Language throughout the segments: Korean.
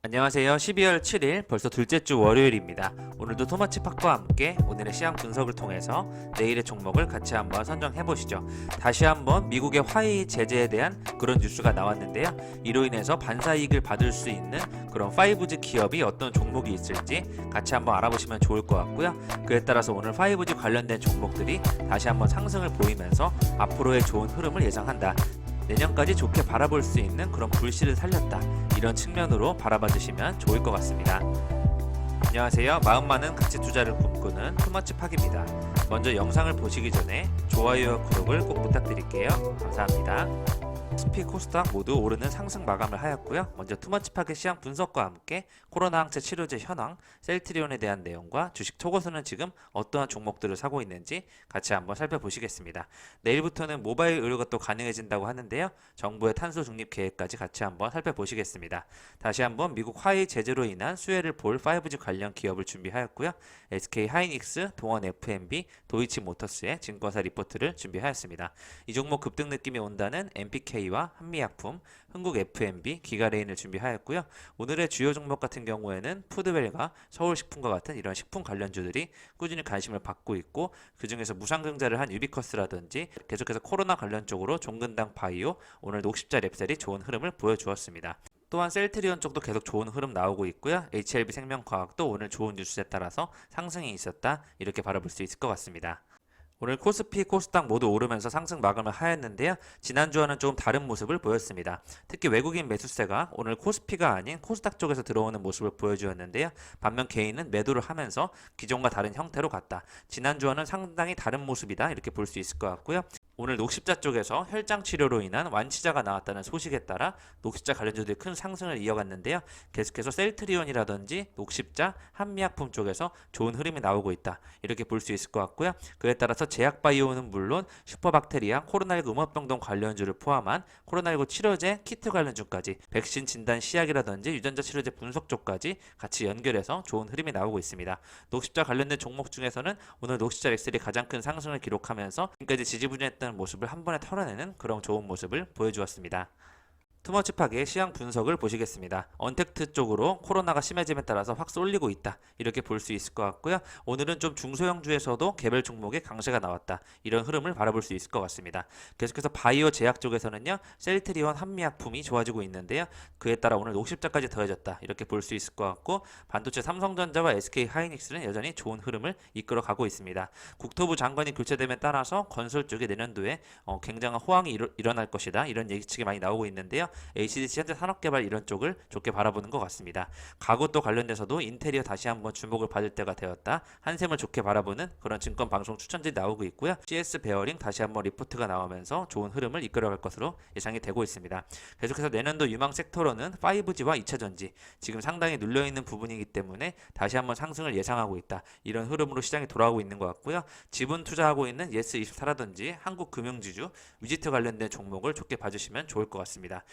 안녕하세요. 12월 7일 벌써 둘째 주 월요일입니다. 오늘도 토마치팍과 함께 오늘의 시황 분석을 통해서 내일의 종목을 같이 한번 선정해 보시죠. 다시 한번 미국의 화웨이 제재에 대한 그런 뉴스가 나왔는데요. 이로 인해서 반사이익을 받을 수 있는 그런 5G 기업이 어떤 종목이 있을지 같이 한번 알아보시면 좋을 것 같고요. 그에 따라서 오늘 5G 관련된 종목들이 다시 한번 상승을 보이면서 앞으로의 좋은 흐름을 예상한다. 내년까지 좋게 바라볼 수 있는 그런 불씨를 살렸다. 이런 측면으로 바라봐 주시면 좋을 것 같습니다. 안녕하세요. 마음 많은 가치 투자를 꿈꾸는 투머치팍입니다. 먼저 영상을 보시기 전에 좋아요와 구독을 꼭 부탁드릴게요. 감사합니다. S&P 코스닥 모두 오르는 상승 마감을 하였고요. 먼저 투머치팍의 시황 분석과 함께 코로나 항체 치료제 현황, 셀트리온에 대한 내용과 주식 초고수는 지금 어떠한 종목들을 사고 있는지 같이 한번 살펴보시겠습니다. 내일부터는 모바일 의료가 또 가능해진다고 하는데요. 정부의 탄소 중립 계획까지 같이 한번 살펴보시겠습니다. 다시 한번 미국 화웨이 제재로 인한 수혜를 볼 5G 관련 기업을 준비하였고요. SK 하이닉스, 동원 F&B, 도이치 모터스의 증권사 리포트를 준비하였습니다. 이 종목 급등 느낌이 온다는 MPK와 한미약품, 흥국 F&B, 기가레인을 준비하였고요. 오늘의 주요 종목 같은 경우에는 푸드웰과 서울식품과 같은 이런 식품 관련주들이 꾸준히 관심을 받고 있고, 그 중에서 무상증자를 한 유비커스라든지 계속해서 코로나 관련 쪽으로 종근당 바이오, 오늘 녹십자 랩셀이 좋은 흐름을 보여주었습니다. 또한 셀트리온 쪽도 계속 좋은 흐름 나오고 있고요. HLB 생명과학도 오늘 좋은 뉴스에 따라서 상승이 있었다. 이렇게 바라볼 수 있을 것 같습니다. 오늘 코스피, 코스닥 모두 오르면서 상승 마감을 하였는데요. 지난주와는 조금 다른 모습을 보였습니다. 특히 외국인 매수세가 오늘 코스피가 아닌 코스닥 쪽에서 들어오는 모습을 보여주었는데요. 반면 개인은 매도를 하면서 기존과 다른 형태로 갔다. 지난주와는 상당히 다른 모습이다. 이렇게 볼 수 있을 것 같고요. 오늘 녹십자 쪽에서 혈장 치료로 인한 완치자가 나왔다는 소식에 따라 녹십자 관련주들이 큰 상승을 이어갔는데요. 계속해서 셀트리온이라든지 녹십자, 한미약품 쪽에서 좋은 흐름이 나오고 있다. 이렇게 볼 수 있을 것 같고요. 그에 따라서 제약바이오는 물론 슈퍼박테리아, 코로나19 음압병동 관련주를 포함한 코로나19 치료제, 키트 관련주까지 백신 진단 시약이라든지 유전자 치료제 분석 쪽까지 같이 연결해서 좋은 흐름이 나오고 있습니다. 녹십자 관련된 종목 중에서는 오늘 녹십자 엑셀이 가장 큰 상승을 기록하면서 지금까지 지지부진했던 모습을 한 번에 털어내는 그런 좋은 모습을 보여주었습니다. 투머치팍의 시황 분석을 보시겠습니다. 언택트 쪽으로 코로나가 심해짐에 따라서 확 쏠리고 있다. 이렇게 볼 수 있을 것 같고요. 오늘은 좀 중소형주에서도 개별 종목의 강세가 나왔다. 이런 흐름을 바라볼 수 있을 것 같습니다. 계속해서 바이오 제약 쪽에서는요. 셀트리온, 한미약품이 좋아지고 있는데요. 그에 따라 오늘 녹십자까지 더해졌다. 이렇게 볼 수 있을 것 같고, 반도체 삼성전자와 SK 하이닉스는 여전히 좋은 흐름을 이끌어가고 있습니다. 국토부 장관이 교체됨에 따라서 건설 쪽에 내년도에 굉장한 호황이 일어날 것이다. 이런 예측이 많이 나오고 있는데요. HDC 현대산업개발 이런 쪽을 좋게 바라보는 것 같습니다. 가구 또 관련돼서도 인테리어 다시 한번 주목을 받을 때가 되었다. 한샘을 좋게 바라보는 그런 증권 방송 추천들이 나오고 있고요. CS 베어링 다시 한번 리포트가 나오면서 좋은 흐름을 이끌어갈 것으로 예상이 되고 있습니다. 계속해서 내년도 유망 섹터로는 5G와 2차전지 지금 상당히 눌려있는 부분이기 때문에 다시 한번 상승을 예상하고 있다. 이런 흐름으로 시장이 돌아오고 있는 것 같고요. 지분 투자하고 있는 예스24라든지 한국금융지주, 위지트 관련된 종목을 좋게 봐주시면 좋을 것 같습니다.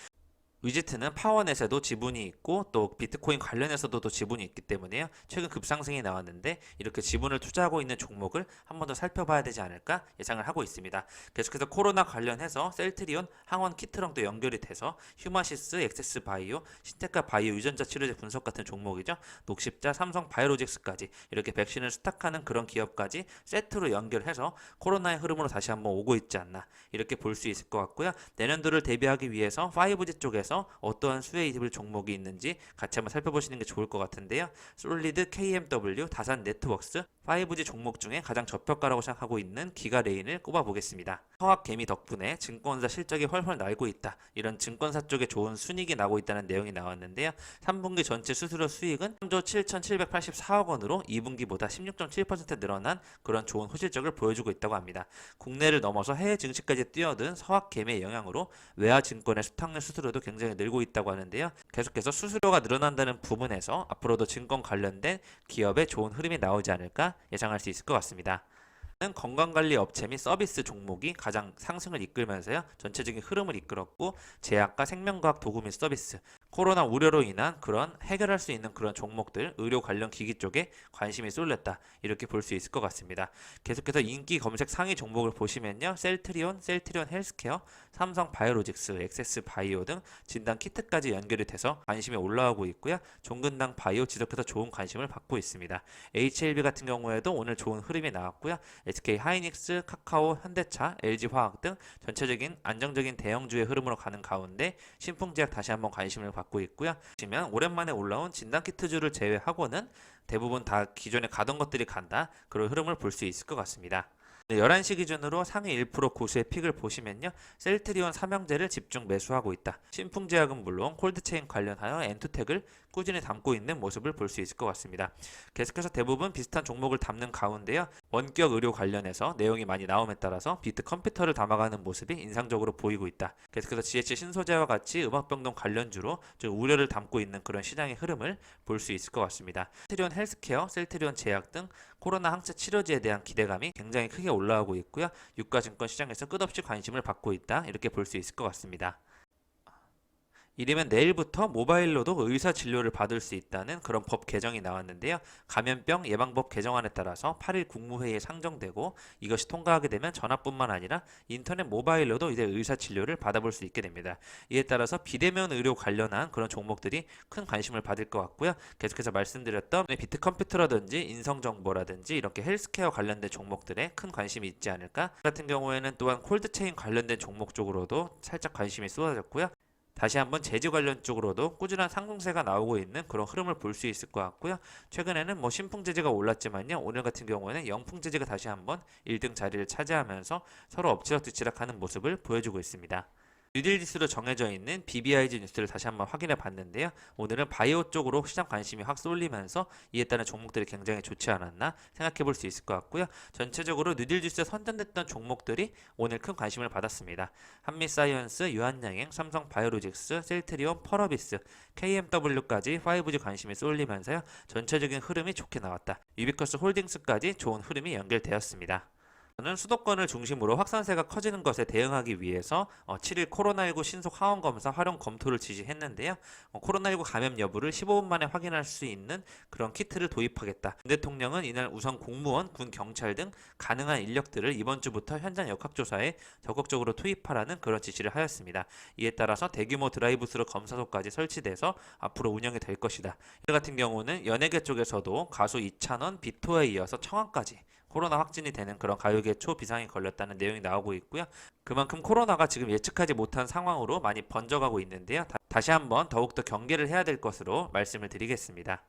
위지트는 파워넷에도 지분이 있고 또 비트코인 관련해서도 또 지분이 있기 때문에요. 최근 급상승이 나왔는데 이렇게 지분을 투자하고 있는 종목을 한 번 더 살펴봐야 되지 않을까 예상을 하고 있습니다. 계속해서 코로나 관련해서 셀트리온, 항원 키트랑도 연결이 돼서 휴마시스, 엑세스바이오, 신테카 바이오 유전자 치료제 분석 같은 종목이죠. 녹십자, 삼성 바이오로직스까지 이렇게 백신을 수탁하는 그런 기업까지 세트로 연결해서 코로나의 흐름으로 다시 한번 오고 있지 않나 이렇게 볼 수 있을 것 같고요. 내년도를 대비하기 위해서 5G 쪽에서 어떠한 수혜 입을 종목이 있는지 같이 한번 살펴보시는 게 좋을 것 같은데요. 솔리드, KMW, 다산 네트워크스, 5G 종목 중에 가장 저평가라고 생각하고 있는 기가레인을 꼽아보겠습니다. 서학개미 덕분에 증권사 실적이 훨훨 날고 있다. 이런 증권사 쪽에 좋은 순이익이 나고 있다는 내용이 나왔는데요. 3분기 전체 수수료 수익은 3조 7,784억 원으로 2분기보다 16.7% 늘어난 그런 좋은 호실적을 보여주고 있다고 합니다. 국내를 넘어서 해외 증시까지 뛰어든 서학개미의 영향으로 외화증권의 수탁률 수수료도 굉장히 늘고 있다고 하는데요. 계속해서 수수료가 늘어난다는 부분에서 앞으로도 증권 관련된 기업의 좋은 흐름이 나오지 않을까 예상할 수 있을 것 같습니다. 건강관리 업체 및 서비스 종목이 가장 상승을 이끌면서요. 전체적인 흐름을 이끌었고 제약과 생명과학 도구 및 서비스, 코로나 우려로 인한 그런 해결할 수 있는 그런 종목들, 의료 관련 기기 쪽에 관심이 쏠렸다. 이렇게 볼 수 있을 것 같습니다. 계속해서 인기 검색 상위 종목을 보시면요. 셀트리온, 셀트리온 헬스케어, 삼성 바이오로직스, 엑세스 바이오 등 진단 키트까지 연결이 돼서 관심이 올라오고 있고요. 종근당 바이오 지속해서 좋은 관심을 받고 있습니다. HLB 같은 경우에도 오늘 좋은 흐름이 나왔고요. SK 하이닉스, 카카오, 현대차, LG화학 등 전체적인 안정적인 대형주의 흐름으로 가는 가운데 신풍제약 다시 한번 관심을 받고 있고요. 보시면 오랜만에 올라온 진단키트주를 제외하고는 대부분 다 기존에 가던 것들이 간다. 그런 흐름을 볼 수 있을 것 같습니다. 11시 기준으로 상위 1% 고수의 픽을 보시면요. 셀트리온 삼형제를 집중 매수하고 있다. 신풍제약은 물론 콜드체인 관련하여 엔투텍을 꾸준히 담고 있는 모습을 볼 수 있을 것 같습니다. 계속해서 대부분 비슷한 종목을 담는 가운데요. 원격 의료 관련해서 내용이 많이 나옴에 따라서 비트 컴퓨터를 담아가는 모습이 인상적으로 보이고 있다. 계속해서 GH 신소재와 같이 음악병동 관련주로 좀 우려를 담고 있는 그런 시장의 흐름을 볼 수 있을 것 같습니다. 셀트리온 헬스케어, 셀트리온 제약 등 코로나 항체 치료제에 대한 기대감이 굉장히 크게 올라오고 있고요. 유가증권 시장에서 끝없이 관심을 받고 있다. 이렇게 볼 수 있을 것 같습니다. 이르면 내일부터 모바일로도 의사 진료를 받을 수 있다는 그런 법 개정이 나왔는데요. 감염병 예방법 개정안에 따라서 8일 국무회의에 상정되고 이것이 통과하게 되면 전화뿐만 아니라 인터넷 모바일로도 이제 의사 진료를 받아볼 수 있게 됩니다. 이에 따라서 비대면 의료 관련한 그런 종목들이 큰 관심을 받을 것 같고요. 계속해서 말씀드렸던 비트컴퓨터라든지 인성정보라든지 이렇게 헬스케어 관련된 종목들에 큰 관심이 있지 않을까. 같은 경우에는 또한 콜드체인 관련된 종목 쪽으로도 살짝 관심이 쏟아졌고요. 다시 한번 제지 관련 쪽으로도 꾸준한 상승세가 나오고 있는 그런 흐름을 볼 수 있을 것 같고요. 최근에는 뭐 신풍제재가 올랐지만요. 오늘 같은 경우에는 영풍제재가 다시 한번 1등 자리를 차지하면서 서로 엎치락뒤치락하는 모습을 보여주고 있습니다. 뉴딜 지수로 정해져 있는 BBIG 뉴스를 다시 한번 확인해 봤는데요. 오늘은 바이오 쪽으로 시장 관심이 확 쏠리면서 이에 따른 종목들이 굉장히 좋지 않았나 생각해 볼 수 있을 것 같고요. 전체적으로 뉴딜 지수에 선정됐던 종목들이 오늘 큰 관심을 받았습니다. 한미사이언스, 유한양행, 삼성 바이오로직스, 셀트리온, 펄어비스, KMW까지 5G 관심이 쏠리면서요. 전체적인 흐름이 좋게 나왔다. 유비커스 홀딩스까지 좋은 흐름이 연결되었습니다. 는 수도권을 중심으로 확산세가 커지는 것에 대응하기 위해서 7일 코로나19 신속 항원 검사 활용 검토를 지시했는데요. 코로나19 감염 여부를 15분 만에 확인할 수 있는 그런 키트를 도입하겠다. 문 대통령은 이날 우선 공무원, 군, 경찰 등 가능한 인력들을 이번 주부터 현장 역학조사에 적극적으로 투입하라는 그런 지시를 하였습니다. 이에 따라서 대규모 드라이브스루 검사소까지 설치돼서 앞으로 운영이 될 것이다. 이 같은 경우는 연예계 쪽에서도 가수 이찬원, 비토에 이어서 청와까지 코로나 확진이 되는 그런 가요계 초비상이 걸렸다는 내용이 나오고 있고요. 그만큼 코로나가 지금 예측하지 못한 상황으로 많이 번져가고 있는데요. 다시 한번 더욱더 경계를 해야 될 것으로 말씀을 드리겠습니다.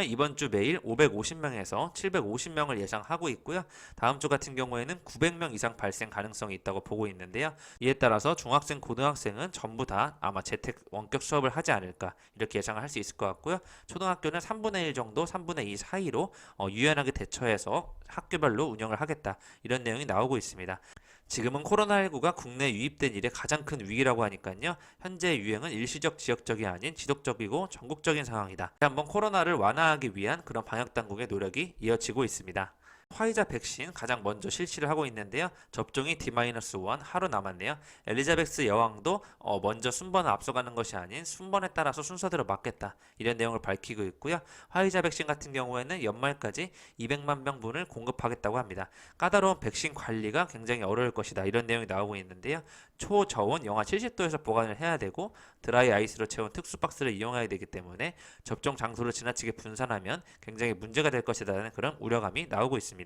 이번 주 매일 550명에서 750명을 예상하고 있고요. 다음 주 같은 경우에는 900명 이상 발생 가능성이 있다고 보고 있는데요. 이에 따라서 중학생, 고등학생은 전부 다 아마 재택 원격 수업을 하지 않을까 이렇게 예상을 할 수 있을 것 같고요. 초등학교는 3분의 1 정도, 3분의 2 사이로 유연하게 대처해서 학교별로 운영을 하겠다 이런 내용이 나오고 있습니다. 지금은 코로나19가 국내에 유입된 일의 가장 큰 위기라고 하니까요. 현재 유행은 일시적, 지역적이 아닌 지속적이고 전국적인 상황이다. 한번 코로나를 완화하기 위한 그런 방역당국의 노력이 이어지고 있습니다. 화이자 백신 가장 먼저 실시를 하고 있는데요. 접종이 D-1 하루 남았네요. 엘리자베스 여왕도 먼저 순번을 앞서가는 것이 아닌 순번에 따라서 순서대로 맞겠다. 이런 내용을 밝히고 있고요. 화이자 백신 같은 경우에는 연말까지 200만 명분을 공급하겠다고 합니다. 까다로운 백신 관리가 굉장히 어려울 것이다. 이런 내용이 나오고 있는데요. 초저온 영하 70도에서 보관을 해야 되고 드라이 아이스로 채운 특수 박스를 이용해야 되기 때문에 접종 장소를 지나치게 분산하면 굉장히 문제가 될 것이라는 그런 우려감이 나오고 있습니다.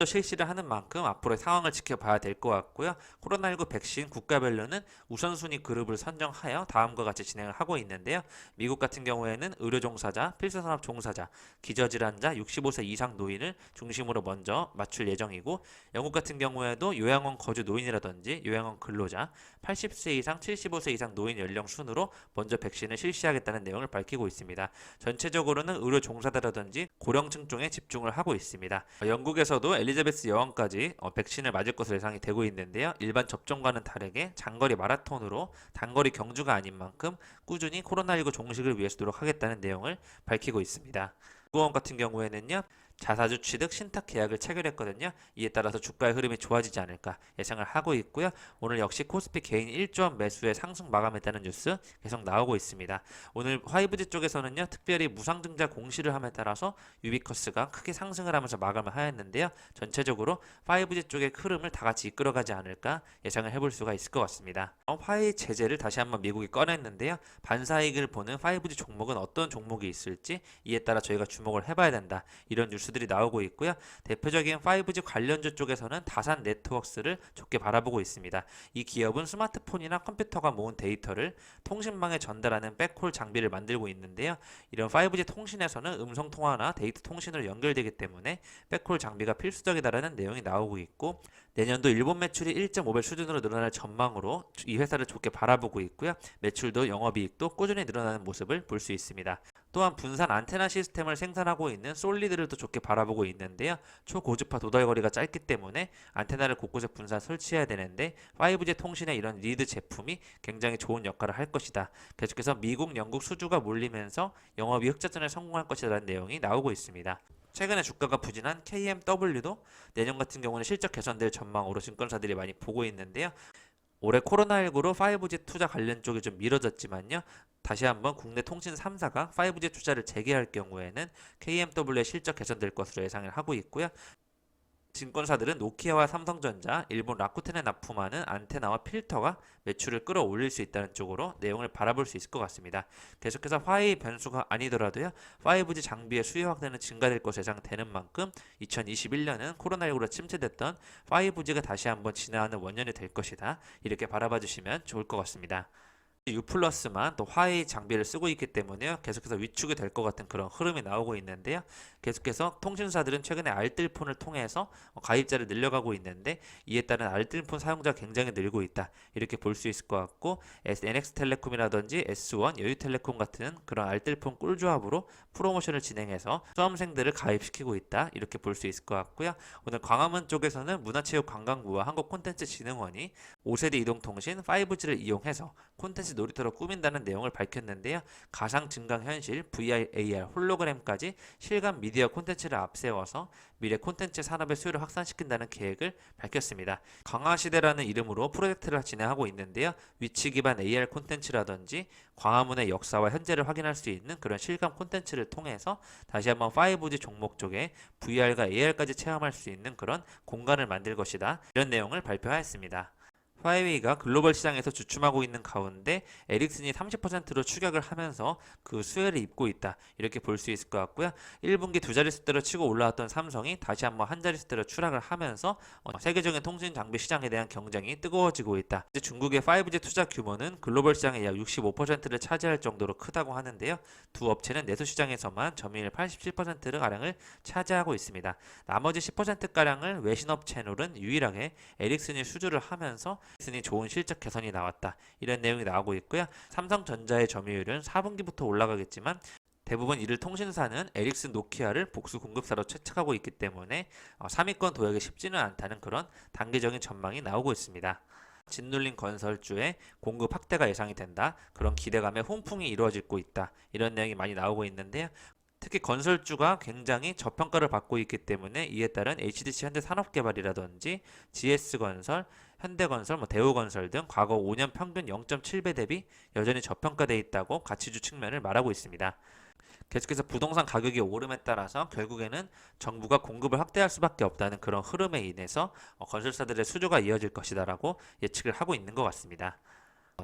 실시를 하는 만큼 앞으로의 상황을 지켜봐야 될 것 같고요. 코로나19 백신 국가별로는 우선순위 그룹을 선정하여 다음과 같이 진행을 하고 있는데요. 미국 같은 경우에는 의료 종사자, 필수산업 종사자, 기저질환자, 65세 이상 노인을 중심으로 먼저 맞출 예정이고 영국 같은 경우에도 요양원 거주 노인이라든지 요양원 근로자, 80세 이상, 75세 이상 노인 연령 순으로 먼저 백신을 실시하겠다는 내용을 밝히고 있습니다. 전체적으로는 의료 종사자라든지 고령층 쪽에 집중을 하고 있습니다. 영국에서도 엘리자베스 여왕까지 백신을 맞을 것으로 예상이 되고 있는데요. 일반 접종과는 다르게 장거리 마라톤으로 단거리 경주가 아닌 만큼 꾸준히 코로나19 종식을 위해서 노력하겠다는 내용을 밝히고 있습니다. 연구원 같은 경우에는요. 자사주 취득 신탁 계약을 체결했거든요. 이에 따라서 주가의 흐름이 좋아지지 않을까 예상을 하고 있고요. 오늘 역시 코스피 개인 1조 원 매수의 상승 마감했다는 뉴스 계속 나오고 있습니다. 오늘 화이브지 쪽에서는요, 특별히 무상증자 공시를 함에 따라서 유비커스가 크게 상승을 하면서 마감을 하였는데요. 전체적으로 5G 쪽의 흐름을 다 같이 이끌어가지 않을까 예상을 해볼 수가 있을 것 같습니다. 화이 제재를 다시 한번 미국이 꺼냈는데요. 반사이익을 보는 5G 종목은 어떤 종목이 있을지 이에 따라 저희가 주목을 해봐야 된다. 이런 뉴스들이 나오고 있고요. 대표적인 5G 관련주 쪽에서는 다산 네트워크스를 좋게 바라보고 있습니다. 이 기업은 스마트폰이나 컴퓨터가 모은 데이터를 통신망에 전달하는 백홀 장비를 만들고 있는데요. 이런 5G 통신에서는 음성 통화나 데이터 통신으로 연결되기 때문에 백홀 장비가 필수적이다라는 내용이 나오고 있고, 내년도 일본 매출이 1.5배 수준으로 늘어날 전망으로 이 회사를 좋게 바라보고 있고요. 매출도 영업이익도 꾸준히 늘어나는 모습을 볼 수 있습니다. 또한 분산 안테나 시스템을 생산하고 있는 솔리드를 또 좋게 바라보고 있는데요. 초고주파 도달거리가 짧기 때문에 안테나를 곳곳에 분산 설치해야 되는데 5G 통신의 이런 리드 제품이 굉장히 좋은 역할을 할 것이다. 계속해서 미국, 영국 수주가 몰리면서 영업이익 흑자전에 성공할 것이라는 내용이 나오고 있습니다. 최근에 주가가 부진한 KMW도 내년 같은 경우는 실적 개선될 전망으로 증권사들이 많이 보고 있는데요. 올해 코로나19로 5G 투자 관련 쪽이 좀 미뤄졌지만요. 다시 한번 국내 통신 3사가 5G 투자를 재개할 경우에는 KMW의 실적 개선될 것으로 예상을 하고 있고요. 증권사들은 노키아와 삼성전자, 일본 라쿠텐에 납품하는 안테나와 필터가 매출을 끌어올릴 수 있다는 쪽으로 내용을 바라볼 수 있을 것 같습니다. 계속해서 화웨이 변수가 아니더라도요, 5G 장비의 수요 확대는 증가될 것으로 예상되는 만큼 2021년은 코로나19로 침체됐던 5G가 다시 한번 진화하는 원년이 될 것이다. 이렇게 바라봐 주시면 좋을 것 같습니다. U 플러스만 또 화웨이 장비를 쓰고 있기 때문에요. 계속해서 위축이 될 것 같은 그런 흐름이 나오고 있는데요. 계속해서 통신사들은 최근에 알뜰폰을 통해서 가입자를 늘려가고 있는데, 이에 따른 알뜰폰 사용자가 굉장히 늘고 있다. 이렇게 볼 수 있을 것 같고, NX텔레콤이라든지 S1, 여유텔레콤 같은 그런 알뜰폰 꿀조합으로 프로모션을 진행해서 수험생들을 가입시키고 있다. 이렇게 볼 수 있을 것 같고요. 오늘 광화문 쪽에서는 문화체육관광부와 한국콘텐츠진흥원이 5세대 이동통신 5G를 이용해서 콘텐츠 놀이터로 꾸민다는 내용을 밝혔는데요. 가상 증강현실, VR, AR, 홀로그램까지 실감 미디어 콘텐츠를 앞세워서 미래 콘텐츠 산업의 수요를 확산시킨다는 계획을 밝혔습니다. 강화시대라는 이름으로 프로젝트를 진행하고 있는데요. 위치 기반 AR 콘텐츠라든지 광화문의 역사와 현재를 확인할 수 있는 그런 실감 콘텐츠를 통해서 다시 한번 5G 종목 쪽에 VR과 AR까지 체험할 수 있는 그런 공간을 만들 것이다. 이런 내용을 발표하였습니다. 화웨이가 글로벌 시장에서 주춤하고 있는 가운데 에릭슨이 30%로 추격을 하면서 그 수혜를 입고 있다. 이렇게 볼 수 있을 것 같고요. 1분기 두 자릿수대로 치고 올라왔던 삼성이 다시 한번 한 자릿수대로 추락을 하면서 세계적인 통신 장비 시장에 대한 경쟁이 뜨거워지고 있다. 이제 중국의 5G 투자 규모는 글로벌 시장의 약 65%를 차지할 정도로 크다고 하는데요. 두 업체는 내수 시장에서만 점유율 87%를 가량을 차지하고 있습니다. 나머지 10%가량을 외신업 채널은 유일하게 에릭슨이 수주를 하면서 에릭슨이 좋은 실적 개선이 나왔다. 이런 내용이 나오고 있고요. 삼성전자의 점유율은 4분기부터 올라가겠지만 대부분 이를 통신사는 에릭슨, 노키아를 복수 공급사로 채택하고 있기 때문에 3위권 도약이 쉽지는 않다는 그런 단기적인 전망이 나오고 있습니다. 짓눌린 건설주의 공급 확대가 예상이 된다. 그런 기대감에 훈풍이 이루어지고 있다. 이런 내용이 많이 나오고 있는데요. 특히 건설주가 굉장히 저평가를 받고 있기 때문에 이에 따른 HDC 현대산업개발이라든지 GS건설, 현대건설, 대우건설 등 과거 5년 평균 0.7배 대비 여전히 저평가되어 있다고 가치주 측면을 말하고 있습니다. 계속해서 부동산 가격이 오름에 따라서 결국에는 정부가 공급을 확대할 수밖에 없다는 그런 흐름에 인해서 건설사들의 수주가 이어질 것이다라고 예측을 하고 있는 것 같습니다.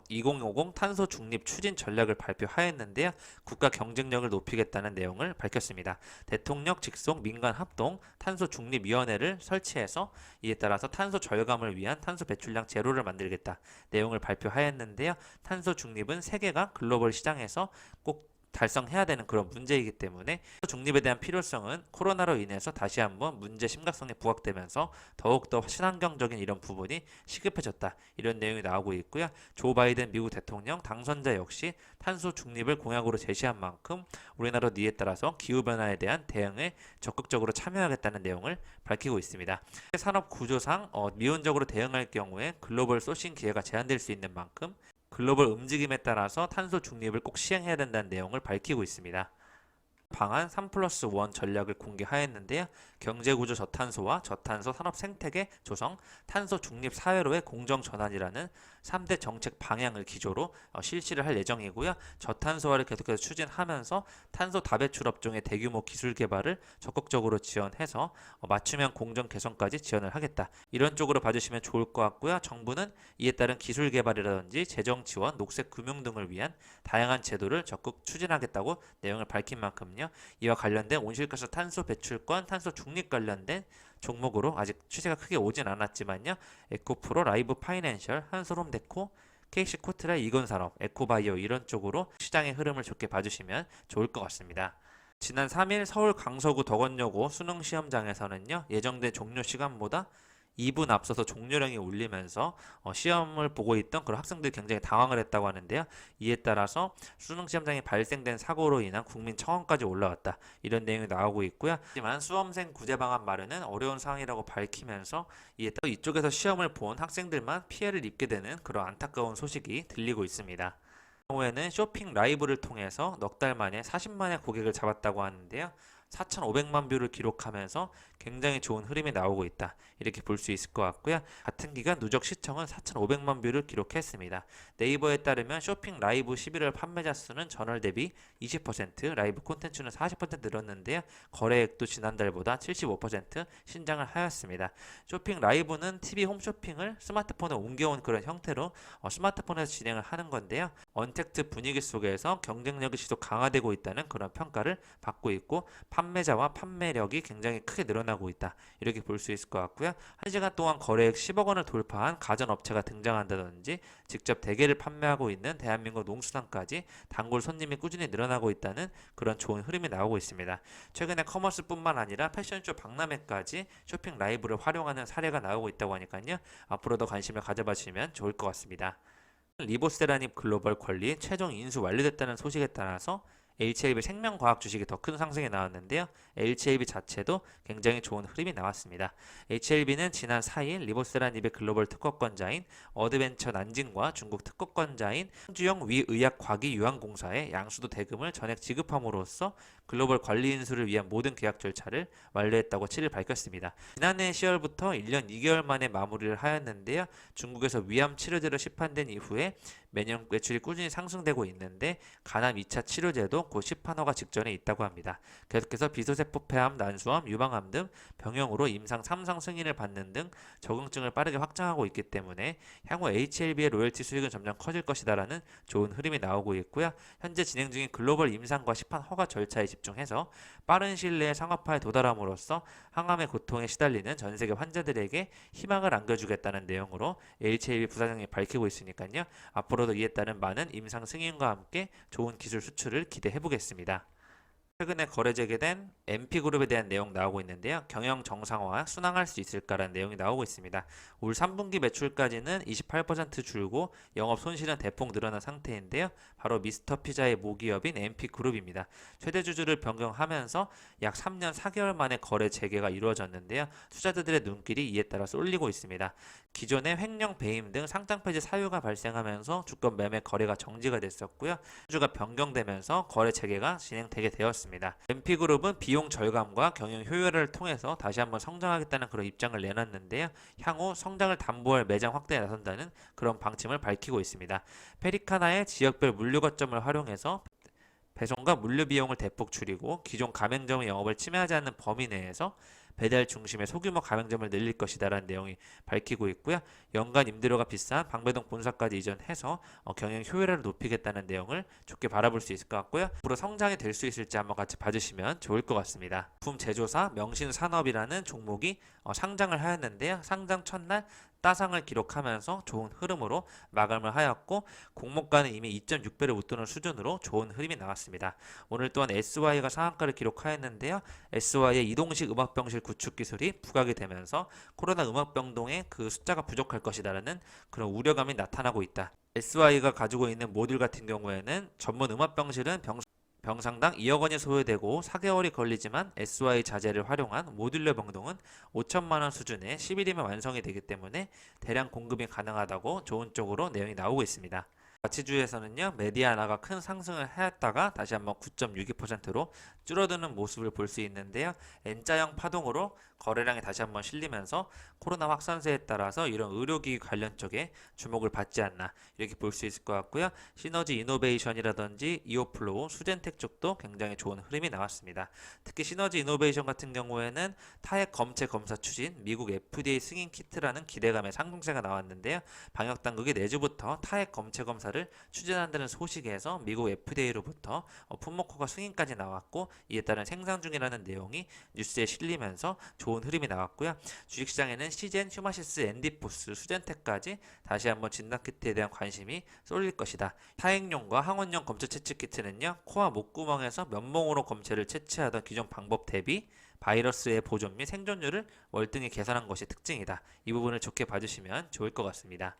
2050 탄소 중립 추진 전략을 발표하였는데요. 국가 경쟁력을 높이겠다는 내용을 밝혔습니다. 대통령 직속 민간 합동 탄소 중립 위원회를 설치해서 이에 따라서 탄소 절감을 위한 탄소 배출량 제로를 만들겠다 내용을 발표하였는데요. 탄소 중립은 세계가 글로벌 시장에서 꼭 달성해야 되는 그런 문제이기 때문에 중립에 대한 필요성은 코로나로 인해서 다시 한번 문제 심각성이 부각되면서 더욱더 친환경적인 이런 부분이 시급해졌다. 이런 내용이 나오고 있고요. 조 바이든 미국 대통령 당선자 역시 탄소 중립을 공약으로 제시한 만큼 우리나라도 이에 따라서 기후변화에 대한 대응에 적극적으로 참여하겠다는 내용을 밝히고 있습니다. 산업 구조상 미온적으로 대응할 경우에 글로벌 소싱 기회가 제한될 수 있는 만큼 글로벌 움직임에 따라서 탄소 중립을 꼭 시행해야 된다는 내용을 밝히고 있습니다. 방안 3+1 전략을 공개하였는데요. 경제구조 저탄소와 저탄소 산업 생태계 조성, 탄소 중립 사회로의 공정 전환이라는 3대 정책 방향을 기조로 실시를 할 예정이고요. 저탄소화를 계속해서 추진하면서 탄소 다배출 업종의 대규모 기술 개발을 적극적으로 지원해서 맞춤형 공정 개선까지 지원을 하겠다. 이런 쪽으로 봐주시면 좋을 것 같고요. 정부는 이에 따른 기술 개발이라든지 재정 지원, 녹색 금융 등을 위한 다양한 제도를 적극 추진하겠다고 내용을 밝힌 만큼요. 이와 관련된 온실가스 탄소 배출권, 탄소 중립 관련된 종목으로 아직 추세가 크게 오진 않았지만요. 에코프로, 라이브 파이낸셜, 한솔홈데코, KC코트라, 이건산업, 에코바이오 이런 쪽으로 시장의 흐름을 좋게 봐주시면 좋을 것 같습니다. 지난 3일 서울 강서구 덕원여고 수능 시험장에서는요. 예정된 종료 시간보다 2분 앞서서 종료령이 울리면서 시험을 보고 있던 그런 학생들이 굉장히 당황을 했다고 하는데요. 이에 따라서 수능 시험장에 발생된 사고로 인한 국민 청원까지 올라왔다. 이런 내용이 나오고 있고요. 하지만 수험생 구제 방안 마련은 어려운 상황이라고 밝히면서 이에 따라 이쪽에서 시험을 본 학생들만 피해를 입게 되는 그런 안타까운 소식이 들리고 있습니다. 경우에는 쇼핑 라이브를 통해서 넉 달 만에 40만의 고객을 잡았다고 하는데요. 4,500만 뷰를 기록하면서 굉장히 좋은 흐름이 나오고 있다. 이렇게 볼 수 있을 것 같고요. 같은 기간 누적 시청은 4,500만 뷰를 기록했습니다. 네이버에 따르면 쇼핑 라이브 11월 판매자 수는 전월 대비 20%, 라이브 콘텐츠는 40% 늘었는데요. 거래액도 지난달보다 75% 신장을 하였습니다. 쇼핑 라이브는 TV 홈쇼핑을 스마트폰에 옮겨온 그런 형태로 스마트폰에서 진행을 하는 건데요. 언택트 분위기 속에서 경쟁력이 지속 강화되고 있다는 그런 평가를 받고 있고 판매자와 판매력이 굉장히 크게 늘어나고 있다. 이렇게 볼 수 있을 것 같고요. 1시간 동안 거래액 10억 원을 돌파한 가전업체가 등장한다든지 직접 대게를 판매하고 있는 대한민국 농수산까지 단골 손님이 꾸준히 늘어나고 있다는 그런 좋은 흐름이 나오고 있습니다. 최근에 커머스뿐만 아니라 패션쇼 박람회까지 쇼핑 라이브를 활용하는 사례가 나오고 있다고 하니까요. 앞으로도 관심을 가져봐주시면 좋을 것 같습니다. 리보세라닙 글로벌 권리 최종 인수 완료됐다는 소식에 따라서 HLB 생명과학 주식이 더 큰 상승이 나왔는데요. HLB 자체도 굉장히 좋은 흐름이 나왔습니다. HLB는 지난 4일 리보세라닙의 글로벌 특허권자인 어드벤처 난징과 중국 특허권자인 황주영 위의학과기유한공사에 양수도 대금을 전액 지급함으로써 글로벌 관리 인수를 위한 모든 계약 절차를 완료했다고 7일 밝혔습니다. 지난해 10월부터 1년 2개월 만에 마무리를 하였는데요. 중국에서 위암 치료제로 시판된 이후에 매년 매출이 꾸준히 상승되고 있는데 간암 2차 치료제도 곧 시판허가 직전에 있다고 합니다. 계속해서 비소세포 폐암, 난수암, 유방암 등 병용으로 임상 3상 승인을 받는 등 적응증을 빠르게 확장하고 있기 때문에 향후 HLB의 로열티 수익은 점점 커질 것이다라는 좋은 흐름이 나오고 있고요. 현재 진행 중인 글로벌 임상과 시판 허가 절차에 집중해서 빠른 시일 내에 상업화에 도달함으로써 항암의 고통에 시달리는 전 세계 환자들에게 희망을 안겨주겠다는 내용으로 HLB 부사장이 밝히고 있으니까요. 앞으로도 이에 따른 많은 임상 승인과 함께 좋은 기술 수출을 기대해 보겠습니다. 최근에 거래 재개된 MP그룹에 대한 내용 나오고 있는데요. 경영 정상화 순항할 수 있을까라는 내용이 나오고 있습니다. 올 3분기 매출까지는 28% 줄고 영업 손실은 대폭 늘어난 상태인데요. 바로 미스터 피자의 모기업인 MP그룹입니다. 최대 주주를 변경하면서 약 3년 4개월 만에 거래 재개가 이루어졌는데요. 투자자들의 눈길이 이에 따라 쏠리고 있습니다. 기존의 횡령 배임 등 상장 폐지 사유가 발생하면서 주권 매매 거래가 정지가 됐었고요. 주주가 변경되면서 거래 재개가 진행되게 되었습니다. MP그룹은 비용 절감과 경영 효율화를 통해서 다시 한번 성장하겠다는 그런 입장을 내놨는데요. 향후 성장을 담보할 매장 확대에 나선다는 그런 방침을 밝히고 있습니다. 페리카나의 지역별 물류 거점을 활용해서 배송과 물류 비용을 대폭 줄이고 기존 가맹점의 영업을 침해하지 않는 범위 내에서 배달 중심의 소규모 가맹점을 늘릴 것이다라는 내용이 밝히고 있고요. 연간 임대료가 비싼 방배동 본사까지 이전해서 경영 효율화를 높이겠다는 내용을 좋게 바라볼 수 있을 것 같고요. 앞으로 성장이 될 수 있을지 한번 같이 봐주시면 좋을 것 같습니다. 부품 제조사 명신산업이라는 종목이 상장을 하였는데요. 상장 첫날 따상을 기록하면서 좋은 흐름으로 마감을 하였고 공모가는 이미 2.6배를 웃도는 수준으로 좋은 흐름이 나왔습니다. 오늘 또한 SY가 상한가를 기록하였는데요. SY의 이동식 음압병실 구축 기술이 부각이 되면서 코로나 음압병동의 그 숫자가 부족할 것이다라는 그런 우려감이 나타나고 있다. SY가 가지고 있는 모듈 같은 경우에는 전문 음압병실은 병상당 2억 원이 소요되고 4개월이 걸리지만 SY 자재를 활용한 모듈러 병동은 5천만 원 수준의 10일이면 완성이 되기 때문에 대량 공급이 가능하다고 좋은 쪽으로 내용이 나오고 있습니다. 가치주에서는요, 메디아나가 큰 상승을 했다가 다시 한번 9.62%로 줄어드는 모습을 볼 수 있는데요. N자형 파동으로 거래량이 다시 한번 실리면서 코로나 확산세에 따라서 이런 의료기기 관련 쪽에 주목을 받지 않나 이렇게 볼 수 있을 것 같고요. 시너지 이노베이션이라든지 이오플로우, 수젠텍 쪽도 굉장히 좋은 흐름이 나왔습니다. 특히 시너지 이노베이션 같은 경우에는 타액 검체 검사 추진, 미국 FDA 승인 키트라는 기대감의 상승세가 나왔는데요. 방역 당국이 내주부터 타액 검체 검사를 추진한다는 소식에서 미국 FDA로부터 품목허가 승인까지 나왔고, 이에 따른 생산 중이라는 내용이 뉴스에 실리면서 좋은 흐름이 나왔고요. 주식시장에는 시젠, 휴마시스, 엔디포스, 수젠텍까지 다시 한번 진단키트에 대한 관심이 쏠릴 것이다. 타액용과 항원용 검체 채취 키트는요, 코와 목구멍에서 면봉으로 검체를 채취하던 기존 방법 대비 바이러스의 보존 및 생존율을 월등히 개선한 것이 특징이다. 이 부분을 좋게 봐주시면 좋을 것 같습니다.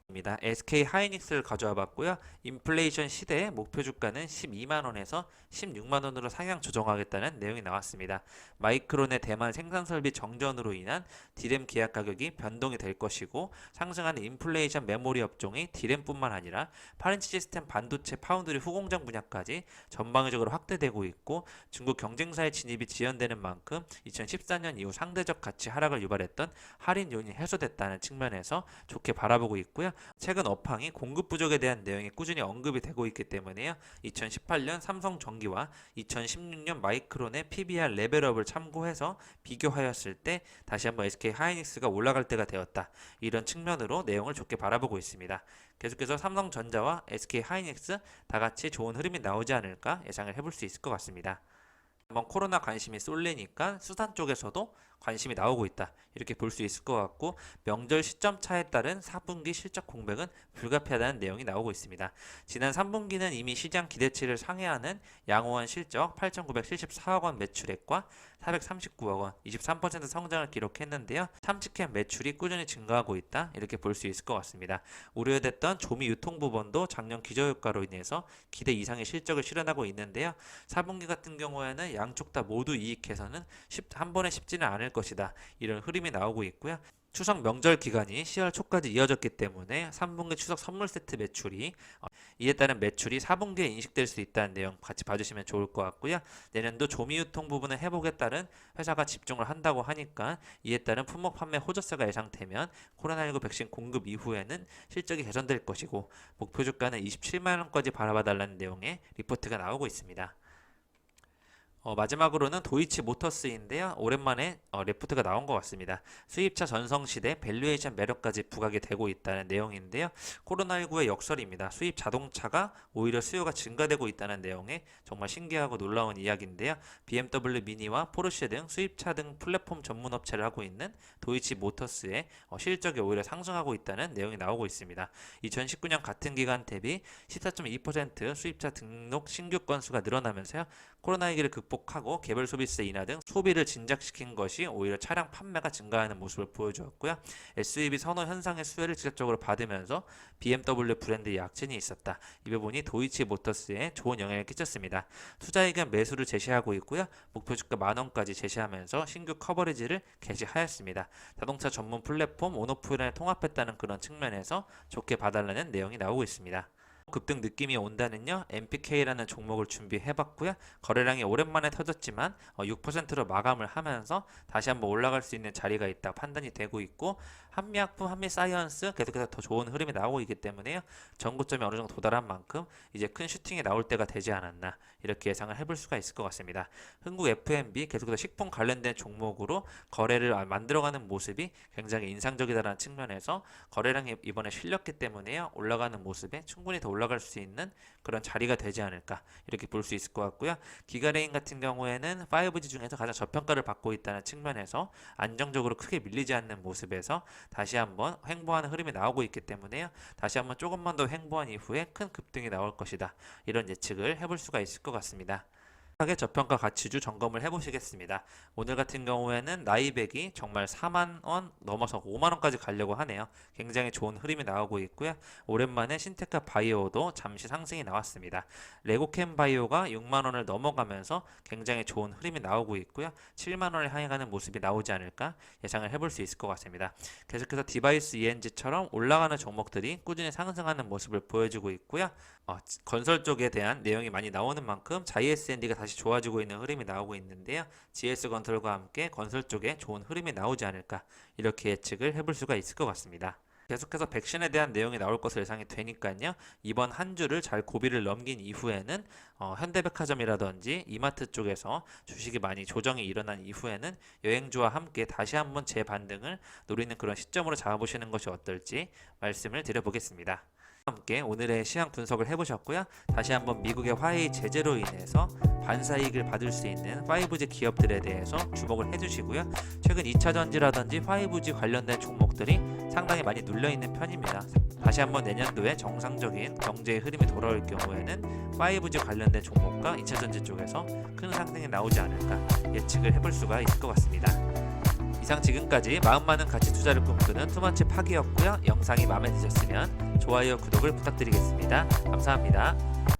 SK 하이닉스를 가져와 봤고요. 인플레이션 시대의 목표 주가는 12만원에서 16만원으로 상향 조정하겠다는 내용이 나왔습니다. 마이크론의 대만 생산 설비 정전으로 인한 디램 계약 가격이 변동이 될 것이고, 상승하는 인플레이션 메모리 업종이 디램뿐만 아니라 8인치 시스템 반도체 파운드리 후공정 분야까지 전방위적으로 확대되고 있고, 중국 경쟁사의 진입이 지연되는 만큼 2014년 이후 상대적 가치 하락을 유발했던 할인 요인이 해소됐다는 측면에서 좋게 바라보고 있고요. 최근 업황이 공급 부족에 대한 내용이 꾸준히 언급이 되고 있기 때문에요. 2018년 삼성전기와 2016년 마이크론의 PBR 레벨업을 참고해서 비교하였을 때 다시 한번 SK 하이닉스가 올라갈 때가 되었다. 이런 측면으로 내용을 좋게 바라보고 있습니다. 계속해서 삼성전자와 SK 하이닉스 다 같이 좋은 흐름이 나오지 않을까 예상을 해볼 수 있을 것 같습니다. 한번 코로나 관심이 쏠리니까 수산 쪽에서도 관심이 나오고 있다. 이렇게 볼 수 있을 것 같고, 명절 시점 차에 따른 4분기 실적 공백은 불가피하다는 내용이 나오고 있습니다. 지난 3분기는 이미 시장 기대치를 상회하는 양호한 실적 8,974억 원 매출액과 439억 원, 23% 성장을 기록했는데요. 참치캔 매출이 꾸준히 증가하고 있다. 이렇게 볼 수 있을 것 같습니다. 우려됐던 조미 유통 부분도 작년 기저효과로 인해서 기대 이상의 실적을 실현하고 있는데요. 4분기 같은 경우에는 양쪽 다 모두 이익 개선은 한 번에 쉽지는 않을 것이다. 이런 흐름이 나오고 있고요. 추석 명절 기간이 10월 초까지 이어졌기 때문에 3분기 추석 선물 세트 매출이 이에 따른 매출이 4분기에 인식될 수 있다는 내용 같이 봐주시면 좋을 것 같고요. 내년도 조미 유통 부분의 회복에 따른 회사가 집중을 한다고 하니까 이에 따른 품목 판매 호조세가 예상되면 코로나19 백신 공급 이후에는 실적이 개선될 것이고, 목표 주가는 27만 원까지 바라봐달라는 내용의 리포트가 나오고 있습니다. 마지막으로는 도이치 모터스인데요. 오랜만에 레포트가 나온 것 같습니다. 수입차 전성시대 밸류에이션 매력까지 부각이 되고 있다는 내용인데요. 코로나19의 역설입니다. 수입 자동차가 오히려 수요가 증가되고 있다는 내용에 정말 신기하고 놀라운 이야기인데요. BMW 미니와 포르쉐 등 수입차 등 플랫폼 전문 업체를 하고 있는 도이치 모터스의 실적이 오히려 상승하고 있다는 내용이 나오고 있습니다. 2019년 같은 기간 대비 14.2% 수입차 등록 신규 건수가 늘어나면서요. 코로나19를 극복하고 개별 소비세 인하 등 소비를 진작시킨 것이 오히려 차량 판매가 증가하는 모습을 보여주었고요. SUV 선호 현상의 수혜를 직접적으로 받으면서 BMW 브랜드의 약진이 있었다. 이 부분이 도이치 모터스에 좋은 영향을 끼쳤습니다. 투자 의견 매수를 제시하고 있고요. 목표 주가 만원까지 제시하면서 신규 커버리지를 개시하였습니다. 자동차 전문 플랫폼 온오프라인을 통합했다는 그런 측면에서 좋게 봐달라는 내용이 나오고 있습니다. 급등 느낌이 온다는요, MPK라는 종목을 준비해봤고요. 거래량이 오랜만에 터졌지만 6%로 마감을 하면서 다시 한번 올라갈 수 있는 자리가 있다 판단이 되고 있고, 한미약품, 한미사이언스 계속해서 더 좋은 흐름이 나오고 있기 때문에요. 전고점이 어느 정도 도달한 만큼 이제 큰 슈팅이 나올 때가 되지 않았나 이렇게 예상을 해볼 수가 있을 것 같습니다. 흥국 F&B 계속해서 식품 관련된 종목으로 거래를 만들어가는 모습이 굉장히 인상적이다라는 측면에서 거래량이 이번에 실렸기 때문에요. 올라가는 모습에 충분히 더 올라갈 수 있는 그런 자리가 되지 않을까 이렇게 볼 수 있을 것 같고요. 기가레인 같은 경우에는 5G 중에서 가장 저평가를 받고 있다는 측면에서 안정적으로 크게 밀리지 않는 모습에서 다시 한번 횡보하는 흐름이 나오고 있기 때문에요. 다시 한번 조금만 더 횡보한 이후에 큰 급등이 나올 것이다. 이런 예측을 해볼 수가 있을 것 같습니다. 하게 저평가 가치주 점검을 해보시겠습니다. 오늘 같은 경우에는 나이백이 정말 4만 원 넘어서 5만 원까지 가려고 하네요. 굉장히 좋은 흐름이 나오고 있고요. 오랜만에 신테크 바이오도 잠시 상승이 나왔습니다. 레고캠 바이오가 6만 원을 넘어가면서 굉장히 좋은 흐름이 나오고 있고요. 7만 원을 향해 가는 모습이 나오지 않을까 예상을 해볼 수 있을 것 같습니다. 계속해서 디바이스 ENG처럼 올라가는 종목들이 꾸준히 상승하는 모습을 보여주고 있고요. 건설 쪽에 대한 내용이 많이 나오는 만큼 JSND가 다시 좋아지고 있는 흐름이 나오고 있는데요. GS건설과 함께 건설 쪽에 좋은 흐름이 나오지 않을까 이렇게 예측을 해볼 수가 있을 것 같습니다. 계속해서 백신에 대한 내용이 나올 것으로 예상이 되니까요. 이번 한 주를 잘 고비를 넘긴 이후에는 현대백화점이라든지 이마트 쪽에서 주식이 많이 조정이 일어난 이후에는 여행주와 함께 다시 한번 재반등을 노리는 그런 시점으로 잡아보시는 것이 어떨지 말씀을 드려보겠습니다. 함께 오늘의 시황 분석을 해보셨고요. 다시 한번 미국의 화웨이 제재로 인해서 반사이익을 받을 수 있는 5G 기업들에 대해서 주목을 해주시고요. 최근 2차전지라든지 5G 관련된 종목들이 상당히 많이 눌려있는 편입니다. 다시 한번 내년도에 정상적인 경제의 흐름이 돌아올 경우에는 5G 관련된 종목과 2차전지 쪽에서 큰 상승이 나오지 않을까 예측을 해볼 수가 있을 것 같습니다. 이상 지금까지 마음 많은 가치 투자를 꿈꾸는 투마치 파기였고요. 영상이 마음에 드셨으면 좋아요, 구독을 부탁드리겠습니다. 감사합니다.